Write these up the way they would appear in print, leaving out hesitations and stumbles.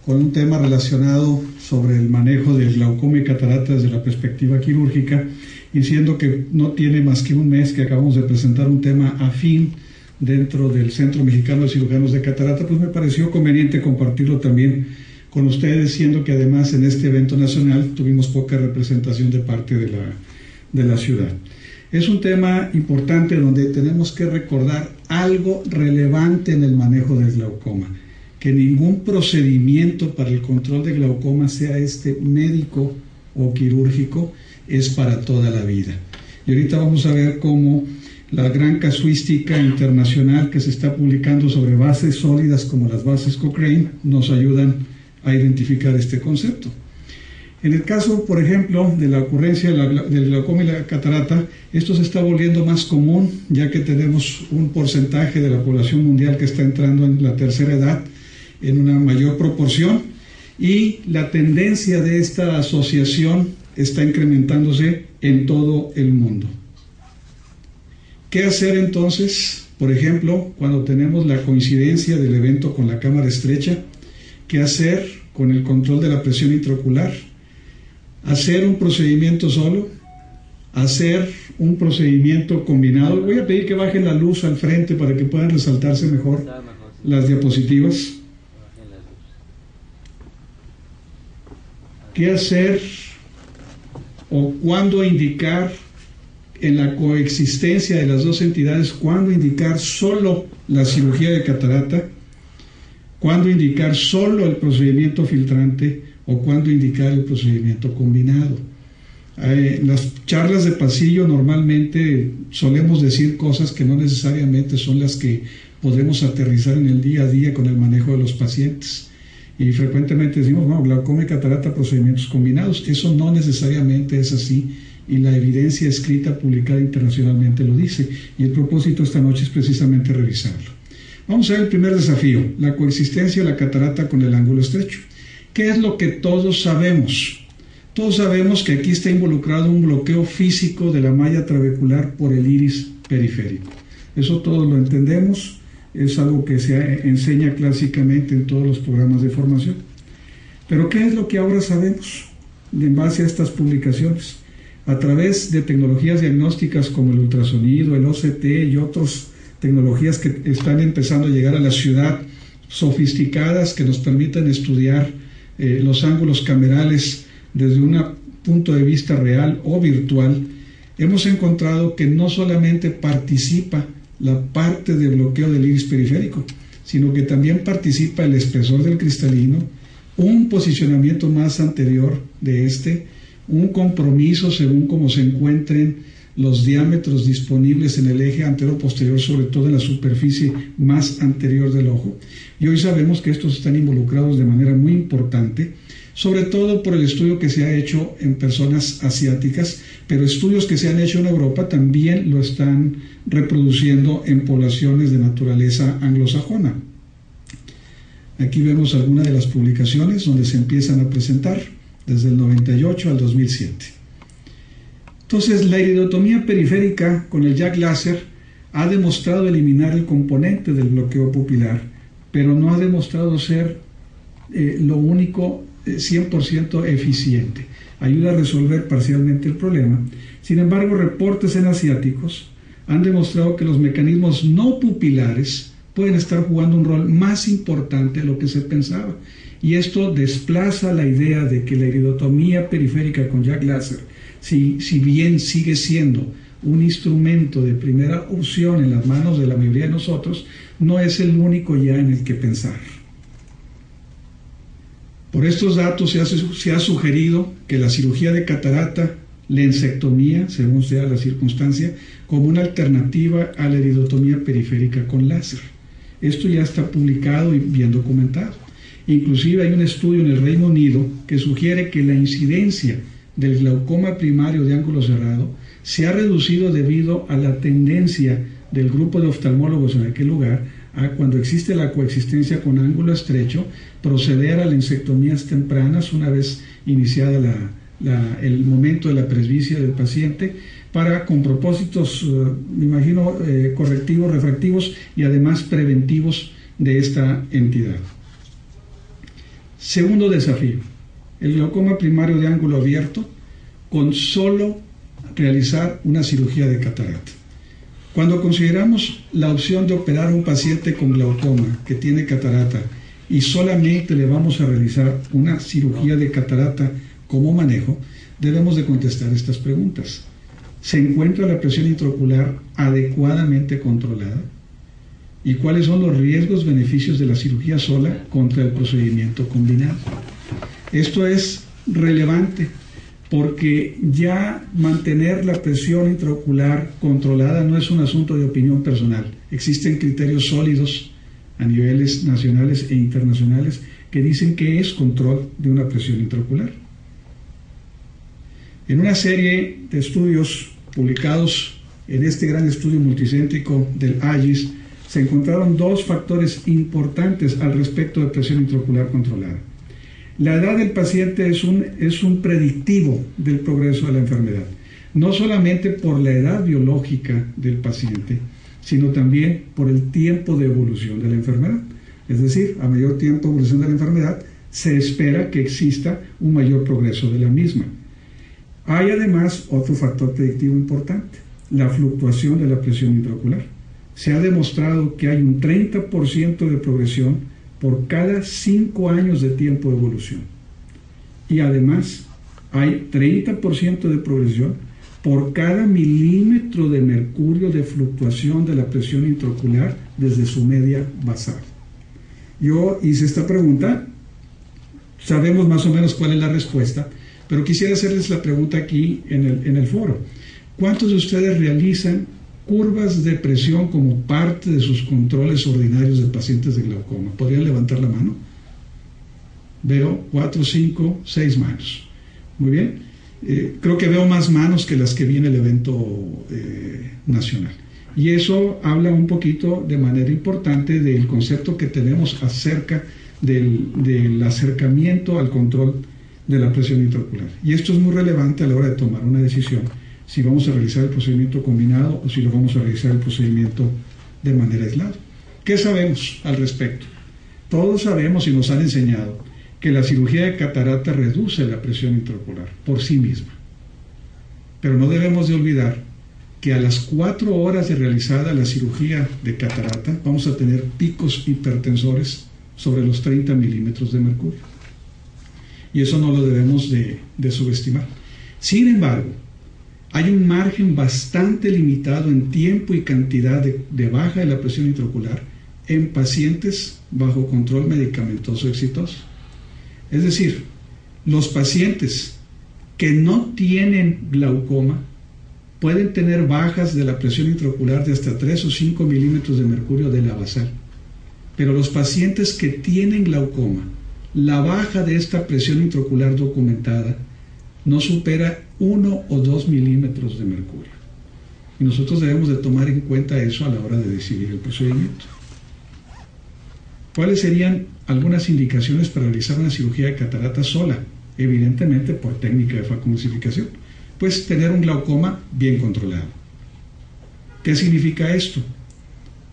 con un tema relacionado sobre el manejo del glaucoma y catarata desde la perspectiva quirúrgica, y siendo que no tiene más que un mes que acabamos de presentar un tema afín dentro del Centro Mexicano de Cirujanos de Catarata, pues me pareció conveniente compartirlo también con ustedes, siendo que además en este evento nacional tuvimos poca representación de parte de la ciudad. Es un tema importante donde tenemos que recordar algo relevante en el manejo del glaucoma, que ningún procedimiento para el control de glaucoma, sea este médico o quirúrgico, es para toda la vida. Y ahorita vamos a ver cómo la gran casuística internacional que se está publicando sobre bases sólidas como las bases Cochrane nos ayudan a identificar este concepto. En el caso, por ejemplo, de la ocurrencia del glaucoma y la catarata, esto se está volviendo más común, ya que tenemos un porcentaje de la población mundial que está entrando en la tercera edad en una mayor proporción, y la tendencia de esta asociación está incrementándose en todo el mundo. ¿Qué hacer entonces? Por ejemplo, cuando tenemos la coincidencia del evento con la cámara estrecha, ¿qué hacer con el control de la presión intraocular? ¿Hacer un procedimiento solo? ¿Hacer un procedimiento combinado? Voy a pedir que bajen la luz al frente para que puedan resaltarse mejor las diapositivas. ¿Qué hacer o cuándo indicar en la coexistencia de las dos entidades? ¿Cuándo indicar solo la cirugía de catarata? ¿Cuándo indicar solo el procedimiento filtrante o cuándo indicar el procedimiento combinado? En las charlas de pasillo normalmente solemos decir cosas que no necesariamente son las que podemos aterrizar en el día a día con el manejo de los pacientes. Y frecuentemente decimos, no, glaucoma y catarata, procedimientos combinados. Eso no necesariamente es así, y la evidencia escrita publicada internacionalmente lo dice, y el propósito esta noche es precisamente revisarlo. Vamos a ver el primer desafío, la coexistencia de la catarata con el ángulo estrecho. ¿Qué es lo que todos sabemos? Todos sabemos que aquí está involucrado un bloqueo físico de la malla trabecular por el iris periférico. Eso todos lo entendemos, es algo que se enseña clásicamente en todos los programas de formación. Pero ¿qué es lo que ahora sabemos en base a estas publicaciones? A través de tecnologías diagnósticas como el ultrasonido, el OCT y otras tecnologías que están empezando a llegar a la ciudad, sofisticadas, que nos permiten estudiar los ángulos camerales desde un punto de vista real o virtual, hemos encontrado que no solamente participa la parte de bloqueo del iris periférico, sino que también participa el espesor del cristalino, un posicionamiento más anterior de este, un compromiso según cómo se encuentren los diámetros disponibles en el eje antero-posterior, sobre todo en la superficie más anterior del ojo. Y hoy sabemos que estos están involucrados de manera muy importante, sobre todo por el estudio que se ha hecho en personas asiáticas, pero estudios que se han hecho en Europa también lo están reproduciendo en poblaciones de naturaleza anglosajona. Aquí vemos algunas de las publicaciones donde se empiezan a presentar desde el 98 al 2007. Entonces, la iridotomía periférica con el Jack láser ha demostrado eliminar el componente del bloqueo pupilar, pero no ha demostrado ser lo único 100% eficiente. Ayuda a resolver parcialmente el problema. Sin embargo, reportes en asiáticos han demostrado que los mecanismos no pupilares pueden estar jugando un rol más importante de lo que se pensaba. Y esto desplaza la idea de que la iridotomía periférica con Jack láser, si bien sigue siendo un instrumento de primera opción en las manos de la mayoría de nosotros, no es el único ya en el que pensar. Por estos datos se ha sugerido que la cirugía de catarata, lensectomía, según sea la circunstancia, como una alternativa a la iridotomía periférica con láser. Esto ya está publicado y bien documentado. Inclusive hay un estudio en el Reino Unido que sugiere que la incidencia del glaucoma primario de ángulo cerrado se ha reducido debido a la tendencia del grupo de oftalmólogos en aquel lugar a, cuando existe la coexistencia con ángulo estrecho, proceder a lensectomías tempranas una vez iniciada el momento de la presbicia del paciente, con propósitos, me imagino, correctivos, refractivos y además preventivos de esta entidad. Segundo desafío, el glaucoma primario de ángulo abierto con solo realizar una cirugía de catarata. Cuando consideramos la opción de operar a un paciente con glaucoma que tiene catarata y solamente le vamos a realizar una cirugía de catarata como manejo, debemos de contestar estas preguntas. ¿Se encuentra la presión intraocular adecuadamente controlada? ¿Y cuáles son los riesgos-beneficios de la cirugía sola contra el procedimiento combinado? Esto es relevante porque ya mantener la presión intraocular controlada no es un asunto de opinión personal. Existen criterios sólidos a niveles nacionales e internacionales que dicen que es control de una presión intraocular. En una serie de estudios publicados en este gran estudio multicéntrico del AGIS, se encontraron dos factores importantes al respecto de presión intraocular controlada. La edad del paciente es un predictivo del progreso de la enfermedad, no solamente por la edad biológica del paciente, sino también por el tiempo de evolución de la enfermedad. Es decir, a mayor tiempo de evolución de la enfermedad, se espera que exista un mayor progreso de la misma. Hay además otro factor predictivo importante, la fluctuación de la presión intraocular. Se ha demostrado que hay un 30% de progresión por cada 5 años de tiempo de evolución. Y además hay 30% de progresión por cada milímetro de mercurio de fluctuación de la presión intraocular desde su media basal. Yo hice esta pregunta, sabemos más o menos cuál es la respuesta, pero quisiera hacerles la pregunta aquí en el foro. ¿Cuántos de ustedes realizan curvas de presión como parte de sus controles ordinarios de pacientes de glaucoma? ¿Podrían levantar la mano? Veo 4, 5, 6 manos. Muy bien. Creo que veo más manos que las que vi en el evento nacional. Y eso habla un poquito de manera importante del concepto que tenemos acerca del acercamiento al control de la presión intraocular. Y esto es muy relevante a la hora de tomar una decisión, si vamos a realizar el procedimiento combinado o si lo vamos a realizar el procedimiento de manera aislada. ¿Qué sabemos al respecto? Todos sabemos y nos han enseñado que la cirugía de catarata reduce la presión intraocular por sí misma. Pero no debemos de olvidar que a las 4 horas de realizada la cirugía de catarata vamos a tener picos hipertensores sobre los 30 milímetros de mercurio. Y eso no lo debemos de subestimar. Sin embargo, hay un margen bastante limitado en tiempo y cantidad de baja de la presión intraocular en pacientes bajo control medicamentoso exitoso. Es decir, los pacientes que no tienen glaucoma pueden tener bajas de la presión intraocular de hasta 3 o 5 milímetros de mercurio de la basal. Pero los pacientes que tienen glaucoma, la baja de esta presión intraocular documentada no supera 1 o 2 milímetros de mercurio. Y nosotros debemos de tomar en cuenta eso a la hora de decidir el procedimiento. ¿Cuáles serían algunas indicaciones para realizar una cirugía de catarata sola? Evidentemente por técnica de facomulsificación. Pues tener un glaucoma bien controlado. ¿Qué significa esto?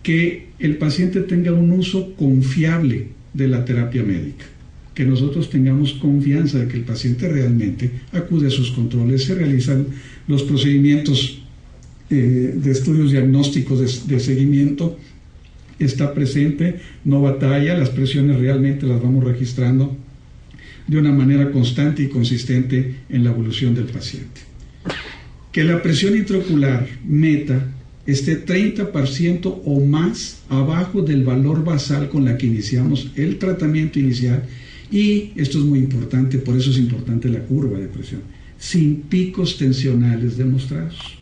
Que el paciente tenga un uso confiable de la terapia médica. Que nosotros tengamos confianza de que el paciente realmente acude a sus controles, se realizan los procedimientos de estudios diagnósticos de seguimiento, está presente, no batalla, las presiones realmente las vamos registrando de una manera constante y consistente en la evolución del paciente. Que la presión intraocular meta esté 30% o más abajo del valor basal con la que iniciamos el tratamiento inicial. Y esto es muy importante, por eso es importante la curva de presión, sin picos tensionales demostrados.